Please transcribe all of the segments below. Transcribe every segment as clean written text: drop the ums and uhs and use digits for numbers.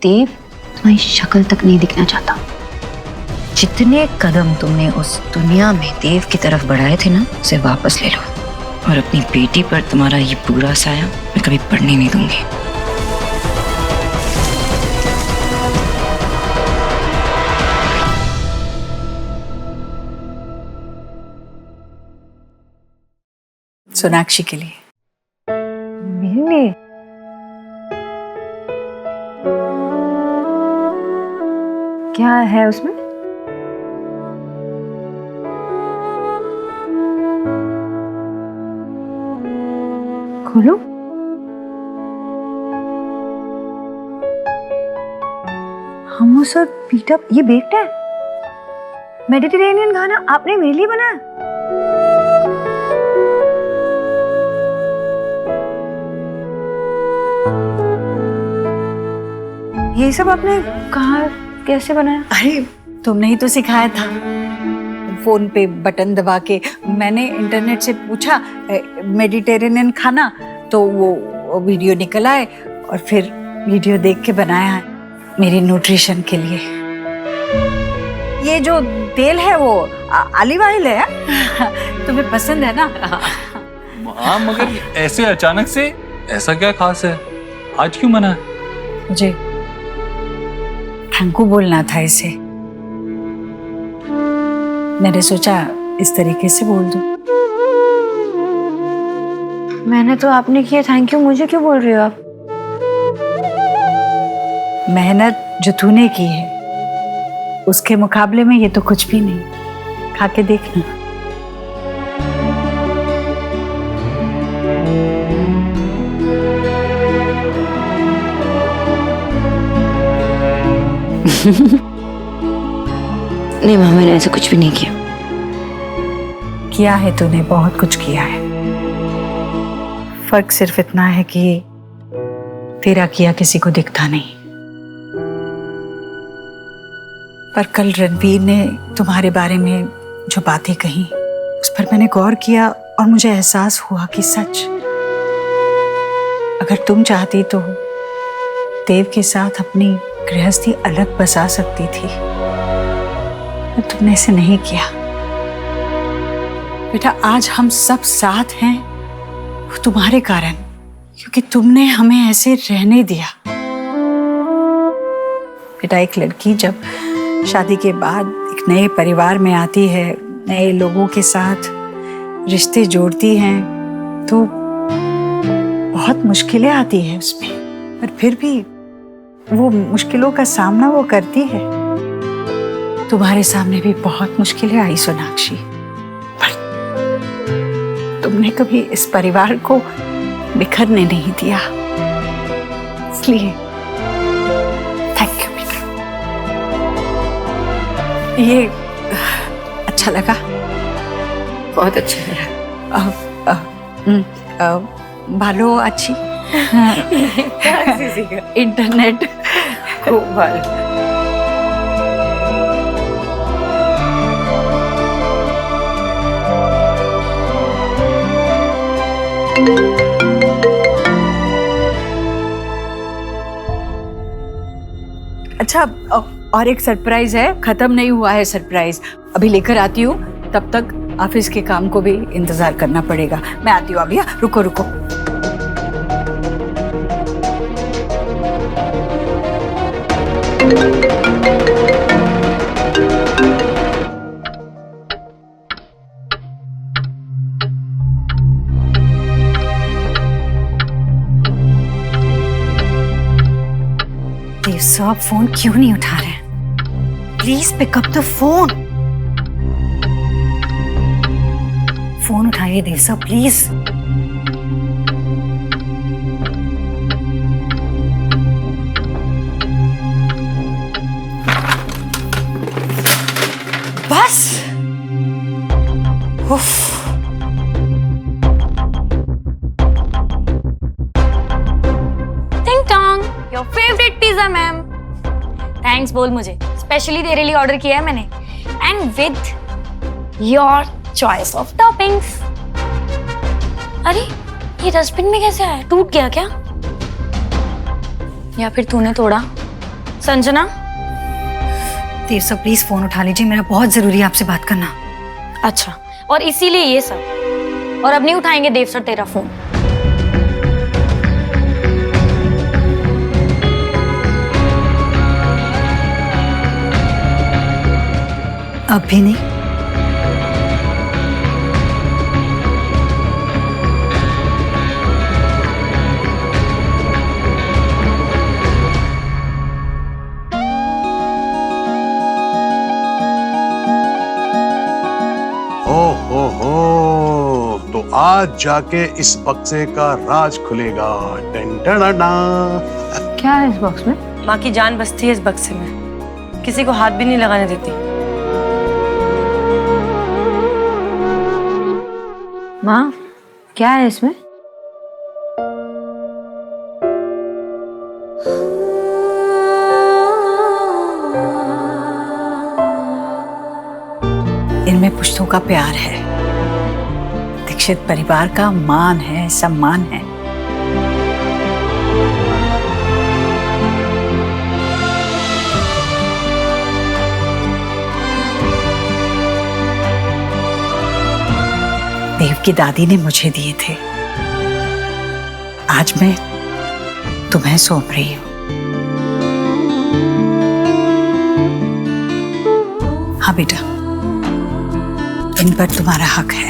देव तुम्हारी शक्ल तक नहीं दिखना चाहता। जितने कदम तुमने उस दुनिया में देव की तरफ बढ़ाए थे ना, उसे वापस ले लो और अपनी बेटी पर तुम्हारा ये पूरा साया मैं कभी पड़ने नहीं दूंगी। सोनाक्षी के लिए। मेरे लिए? क्या है उसमें? खोलो। हमूस और पीटा, ये बेक्ड है। मेडिटेरेनियन खाना आपने मेरे लिए बनाया? ये सब आपने कहाँ कैसे बनाया? अरे तुमने ही तो सिखाया था, फोन पे बटन दबा के। मैंने इंटरनेट से पूछा मेडिटेरेनियन खाना, तो वो वीडियो निकल आए और फिर वीडियो देख के बनाया है मेरी न्यूट्रिशन के लिए। ये जो तेल है वो ऑलिव ऑयल है। तुम्हें पसंद है ना? हाँ, मगर ऐसे अचानक से ऐसा क्या खास है? आज क्यों मना? मुझे थैंक यू बोलना था इसे। मैंने सोचा इस तरीके से बोल दूं। मैंने तो आपने किया थैंक यू, मुझे क्यों बोल रही हो आप? मेहनत जो तूने की है उसके मुकाबले में ये तो कुछ भी नहीं। खा के देखना। नहीं माँ, मैंने ऐसा कुछ भी नहीं किया। किया है तूने, बहुत कुछ किया है। फर्क सिर्फ इतना है कि तेरा किया किसी को दिखता नहीं। पर कल रणबीर ने तुम्हारे बारे में जो बातें कही, उस पर मैंने गौर किया और मुझे एहसास हुआ कि सच, अगर तुम चाहती तो देव के साथ अपनी गृहस्थी अलग बसा सकती थी, पर तुमने ऐसे नहीं किया। बेटा, आज हम सब साथ हैं वो तुम्हारे कारण, क्योंकि तुमने हमें ऐसे रहने दिया। बेटा, एक लड़की जब शादी के बाद एक नए परिवार में आती है, नए लोगों के साथ रिश्ते जोड़ती हैं, तो बहुत मुश्किलें आती है उसमें, पर फिर भी वो मुश्किलों का सामना वो करती है। तुम्हारे सामने भी बहुत मुश्किलें आई सोनाक्षी, पर तुमने कभी इस परिवार को बिखरने नहीं दिया, इसलिए थैंक यू बेटा। ये अच्छा लगा? बहुत अच्छा लगा। भालो अच्छी? इंटरनेट खूब भालो। अच्छा, और एक सरप्राइज है, खत्म नहीं हुआ है सरप्राइज, अभी लेकर आती हूँ। तब तक ऑफिस के काम को भी इंतजार करना पड़ेगा। मैं आती हूँ अभी। रुको रुको। देव साहब फोन क्यों नहीं उठा रहे? Please pick up the phone. Phone उठाइए देव साहब, प्लीज। बस। उफ। टिंग टोंग, your favourite pizza ma'am. Thanks बोल मुझे, स्पेशली तेरे लिए ऑर्डर किया है मैंने, and with your choice of toppings. अरे ये डस्टबिन में कैसे आया? टूट गया क्या? या फिर तूने तोड़ा? संजना, देव सर प्लीज फोन उठा लीजिए, मेरा बहुत जरूरी है आपसे बात करना। अच्छा, और इसीलिए ये सब। और अब नहीं उठाएंगे देव सर तेरा फोन। अब भी नहीं? हो तो आज जाके इस बक्से का राज खुलेगा। टन-टन-टन। क्या है इस बॉक्स में? माँ की जान बसती है इस बक्से में, किसी को हाथ भी नहीं लगाने देती। माँ, क्या है इसमें? इनमें पुश्तों का प्यार है, दीक्षित परिवार का मान है, सम्मान है। देव की दादी ने मुझे दिए थे, आज मैं तुम्हें सौंप रही हूं। हाँ बेटा, इन पर तुम्हारा हक है।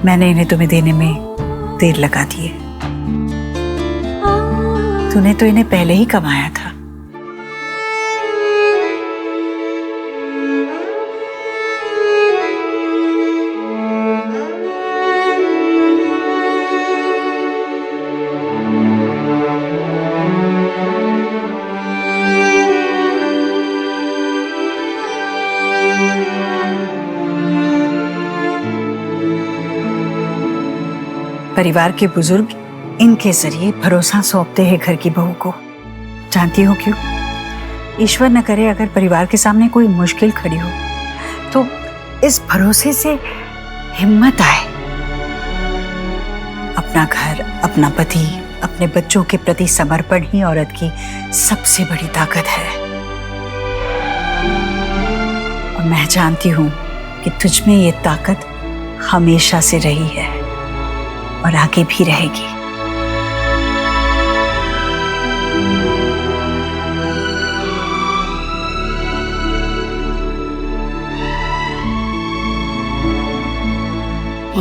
मैंने इन्हें तुम्हें देने में देर लगा दी है। तूने तो इन्हें पहले ही कमाया था। परिवार के बुजुर्ग इनके जरिए भरोसा सौंपते हैं घर की बहू को। जानती हो क्यों? ईश्वर न करे अगर परिवार के सामने कोई मुश्किल खड़ी हो तो इस भरोसे से हिम्मत आए। अपना घर, अपना पति, अपने बच्चों के प्रति समर्पण ही औरत की सबसे बड़ी ताकत है। और मैं जानती हूं कि तुझ में ये ताकत हमेशा से रही है और आगे भी रहेगी।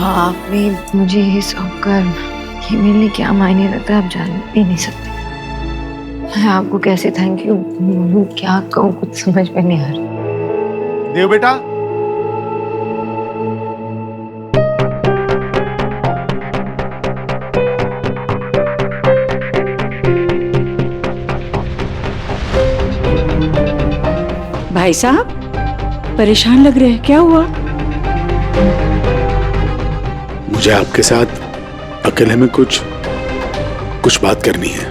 आपने मुझे ये सौंपकर ये मेरे लिए क्या मायने रखता है आप जान भी नहीं सकते। मैं आपको कैसे थैंक यू बोलूं, क्या कहूँ, कुछ समझ में नहीं आ रहा। देव बेटा, भाई साहब परेशान लग रहे हैं, क्या हुआ? मुझे आपके साथ अकेले में कुछ बात करनी है।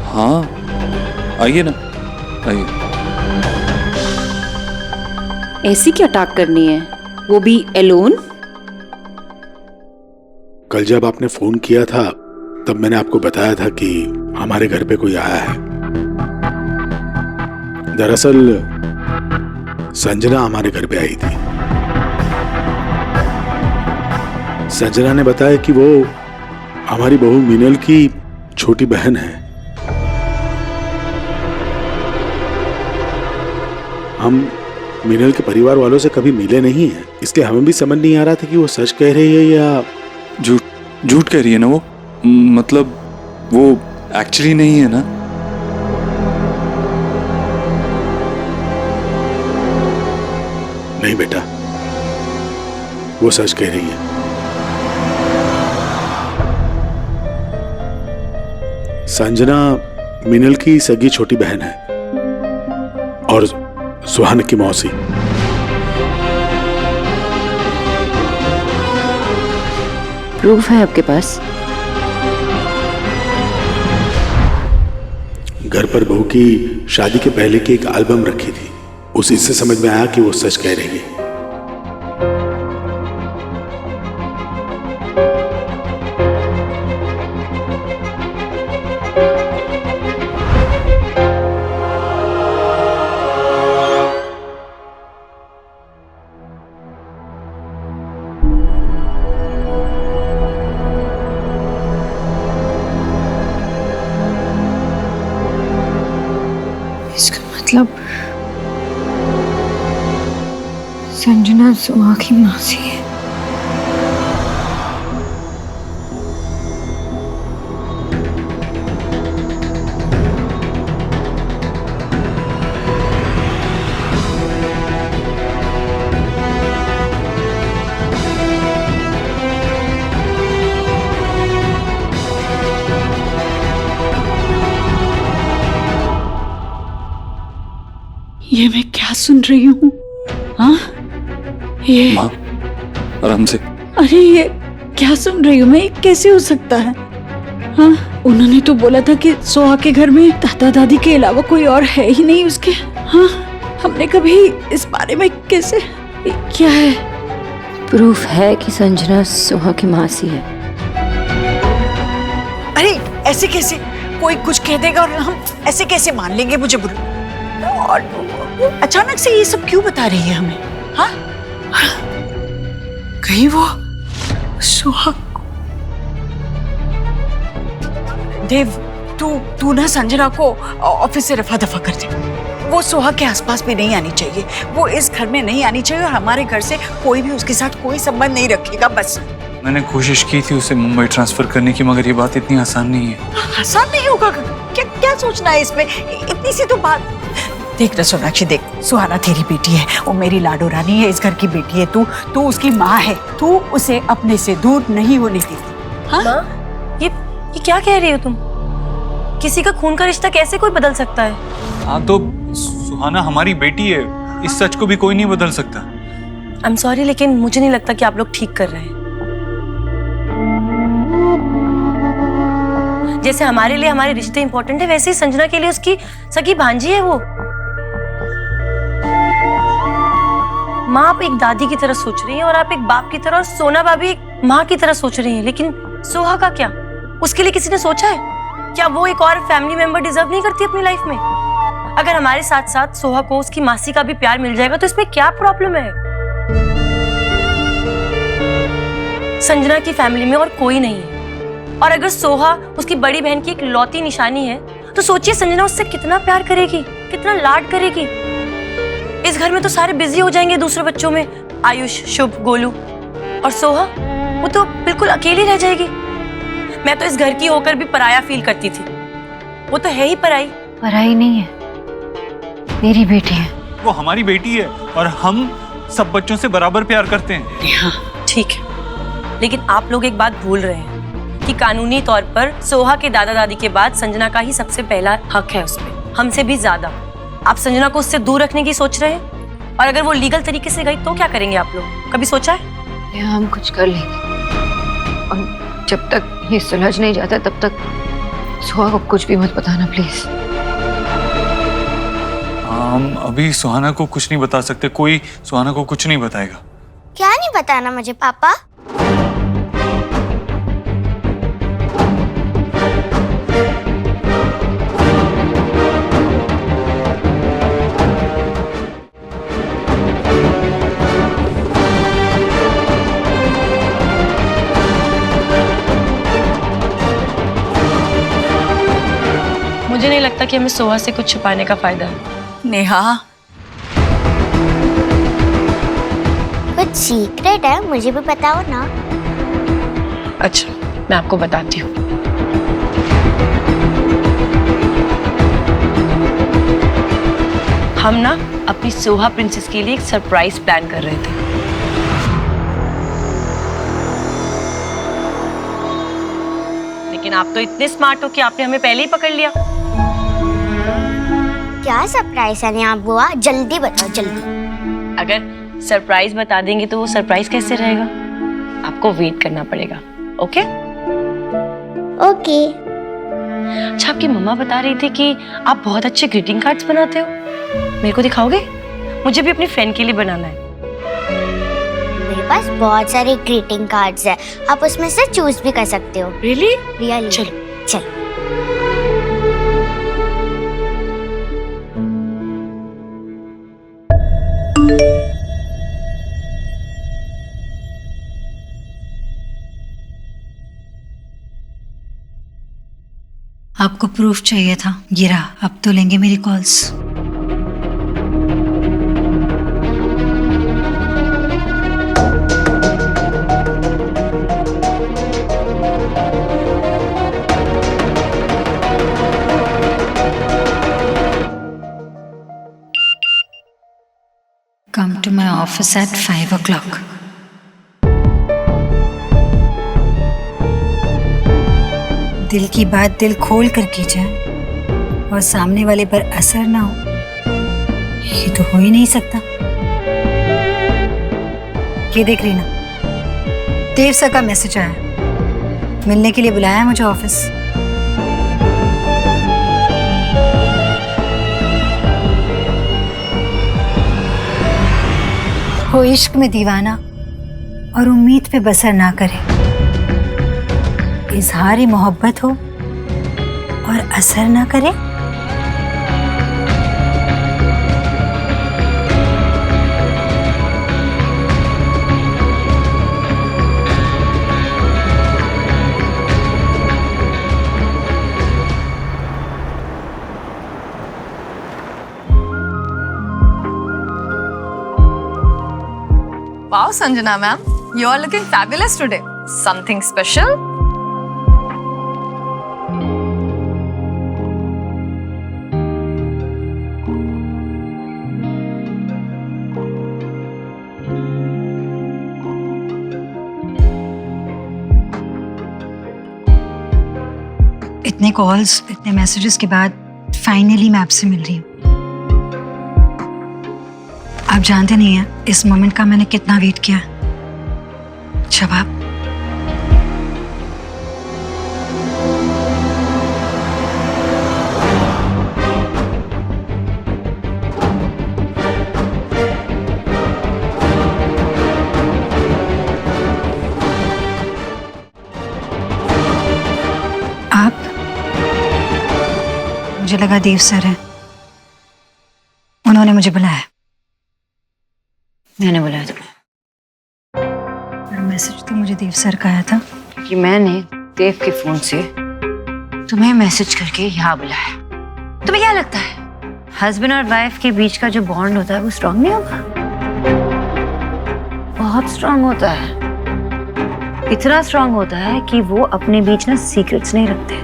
हाँ, आइए ना, आइए। ऐसी क्या टाक करनी है, वो भी एलोन? कल जब आपने फोन किया था तब मैंने आपको बताया था कि हमारे घर पे कोई आया है। दरअसल संजना हमारे घर पे आई थी। संजना ने बताया कि वो हमारी बहू मीनल की छोटी बहन है। हम मीनल के परिवार वालों से कभी मिले नहीं हैं, इसलिए हमें भी समझ नहीं आ रहा था कि वो सच कह रही है या झूठ कह रही है ना वो। मतलब वो एक्चुअली नहीं है ना। नहीं बेटा, वो सच कह रही है। संजना मीनल की सगी छोटी बहन है और सुहान की मौसी। प्रूफ है आपके पास? घर पर बहू की शादी के पहले की एक एल्बम रखी थी, उसी से समझ में आया कि वो सच कह रही है। मतलब संजना सुहा की मासी है। ये मैं क्या सुन रही हूँ? हाँ, ये माँ आराम से। अरे ये क्या सुन रही हूँ मैं? ये कैसे हो सकता है? हाँ, उन्होंने तो बोला था कि सोहा के घर में दादा दादी के अलावा कोई और है ही नहीं उसके। हाँ, हमने कभी इस बारे में कैसे, ये क्या है? प्रूफ है कि संजना सुहा की मासी है। अरे ऐसे कैसे? कोई कुछ कह देगा और हम ऐसे कैसे मान लेंगे? मुझे बुरा, और अचानक से ये सब क्यों बता रही है हमें? हाँ, कहीं वो सुहा। देव, तू ना संजना को ऑफिस से रफा दफा कर दे। वो सुहा के आसपास भी नहीं आनी चाहिए, वो इस घर में नहीं आनी चाहिए, और हमारे घर से कोई भी उसके साथ कोई संबंध नहीं रखेगा। बस मैंने कोशिश की थी उसे मुंबई ट्रांसफर करने की, मगर ये बात इतनी आसान नहीं है। आसान नहीं होगा। क्या क्या सोचना है इसमें? इतनी सी तो बात। देख ना सोनाक्षी, देख, सुहाना तेरी बेटी है, वो मेरी लाडो रानी है, इस घर की बेटी है। तू उसकी माँ है, तू उसे अपने से दूर नहीं होने देती। हाँ? माँ, ये क्या कह रही हो तुम? किसी का खून का रिश्ता कैसे कोई बदल सकता है? हाँ तो सुहाना हमारी बेटी है, इस सच को भी कोई नहीं बदल सकता। आई एम सॉरी, लेकिन मुझे नहीं लगता कि आप लोग ठीक कर रहे हैं। जैसे हमारे लिए हमारे रिश्ते इंपॉर्टेंट है, वैसे ही संजना के लिए उसकी सगी भांजी है वो। माँ आप एक दादी की तरह सोच रही हैं और आप एक बाप की तरह, और सोना भाभी एक माँ की तरह सोच रही हैं, लेकिन सोहा का क्या? उसके लिए किसी ने सोचा है क्या? वो एक और फैमिली मेंबर डिजर्व नहीं करती अपनी लाइफ में? अगर हमारे साथ साथ सोहा को उसकी मासी का भी प्यार मिल जाएगा तो इसमें क्या प्रॉब्लम है? संजना की फैमिली में और कोई नहीं है, और अगर सोहा उसकी बड़ी बहन की एक लौती निशानी है तो सोचिए संजना उससे कितना प्यार करेगी, कितना लाड करेगी। इस घर में तो सारे बिजी हो जाएंगे दूसरे बच्चों में, आयुष, शुभ, गोलू, और सोहा वो तो बिल्कुल अकेली रह जाएगी। मैं तो इस घर की होकर भी पराया फील करती थी, वो तो है ही पराई। पराई नहीं है, मेरी बेटी है। वो हमारी बेटी है और हम सब बच्चों से बराबर प्यार करते हैं। हाँ ठीक है, लेकिन आप लोग एक बात भूल रहे हैं कि कानूनी तौर पर सोहा के दादा दादी के बाद संजना का ही सबसे पहला हक है उसमें, हमसे भी ज्यादा। आप संजना को उससे दूर रखने की सोच रहे हैं, और अगर वो लीगल तरीके से गई तो क्या करेंगे आप लोग? कभी सोचा है? हम कुछ कर लेंगे, और जब तक ये सुलझ नहीं जाता तब तक सुहा को कुछ भी मत बताना प्लीज। हम अभी सुहाना को कुछ नहीं बता सकते, कोई सुहाना को कुछ नहीं बताएगा। क्या नहीं बताना मुझे पापा? मुझे नहीं लगता कि हमें सोहा से कुछ छुपाने का फायदा है। नेहा, कुछ सीक्रेट है, मुझे भी बताओ ना। अच्छा, मैं आपको बताती हूँ। हम ना अपनी सोहा प्रिंसेस के लिए एक सरप्राइज प्लान कर रहे थे। लेकिन आप तो इतने स्मार्ट हो कि आपने हमें पहले ही पकड़ लिया। क्या सरप्राइज है नेहा बुआ? जल्दी बताओ, जल्दी। अगर सरप्राइज बता देंगे तो वो सरप्राइज कैसे रहेगा? आपको वेट करना पड़ेगा। ओके? ओके। अच्छा, आपकी मम्मा बता रही थी कि आप बहुत अच्छे ग्रीटिंग कार्ड्स बनाते हो, मेरे को दिखाओगे? मुझे भी अपनी फ्रेंड के लिए बनाना है। मेरे पास बहुत सारे ग्रीटिंग कार्ड्स हैं, आप उसमें से चूज भी कर सकते हो। रियली? रियली? चलो चलो। आपको प्रूफ चाहिए था, गिरा। अब तो लेंगे मेरी कॉल्स। Office at 5 o'clock. दिल की बात दिल खोल कर की जाए और सामने वाले पर असर ना हो, ये तो हो ही नहीं सकता। ये देख रही ना, देव सर का मैसेज आया, मिलने के लिए बुलाया है मुझे ऑफिस। वो इश्क में दीवाना और उम्मीद पे बसर ना करे, इजहार मोहब्बत हो और असर ना करे। Wow, Sanjana ma'am, you are looking fabulous today. Something special? इतने कॉल्स, इतने मैसेजेस के बाद फाइनली मैं आपसे मिल रही हूँ। आप जानते नहीं हैं इस मोमेंट का मैंने कितना वेट किया। जब आप मुझे लगा देव सर हैं, उन्होंने मुझे बुलाया। मैंने बुलाया तुम्हें। मैसेज तो मुझे देव सर का आया था कि मैंने देव के फोन से तुम्हें मैसेज करके यहाँ बुलाया। तुम्हें क्या लगता है हस्बैंड और वाइफ के बीच का जो बॉन्ड होता है वो स्ट्रांग नहीं होगा? बहुत स्ट्रांग होता है। इतना स्ट्रांग होता है कि वो अपने बीच ना सीक्रेट्स नहीं रखते।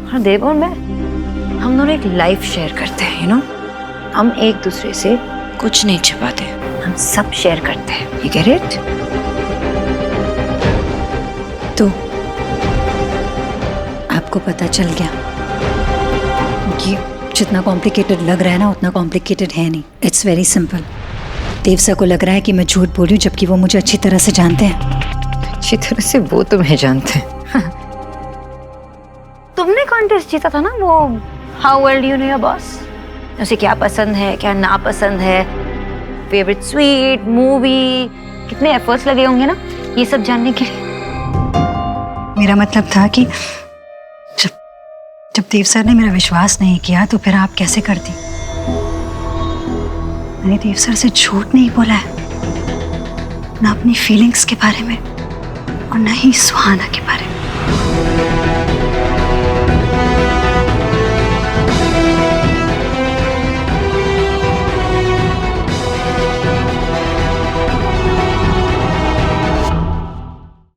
और देव और मैं, हम दोनों एक लाइफ शेयर करते हैं, यू नो। हम एक दूसरे से कुछ नहीं छिपाते, हम सब शेयर करते हैं। You get it? तो आपको पता चल गया कि जितना कॉम्प्लिकेटेड लग रहा है ना उतना कॉम्प्लिकेटेड है नहीं। It's very simple. Dev sir को लग रहा है कि मैं झूठ बोल रही हूँ, जबकि वो मुझे अच्छी तरह से जानते हैं। अच्छी तरह से वो तुम्हें जानते हैं। तुमने कॉन्टेस्ट जीता था ना, वो how well do you know your boss, उसे क्या पसंद है क्या नापसंद है, फेवरेट स्वीट, मूवी, कितने एफर्ट्स लगे होंगे ना ये सब जानने के लिए। मेरा मतलब था कि जब देव सर ने मेरा विश्वास नहीं किया तो फिर आप कैसे करती? मैंने देव सर से झूठ नहीं बोला है, ना अपनी फीलिंग्स के बारे में और ना ही सुहाना के बारे में।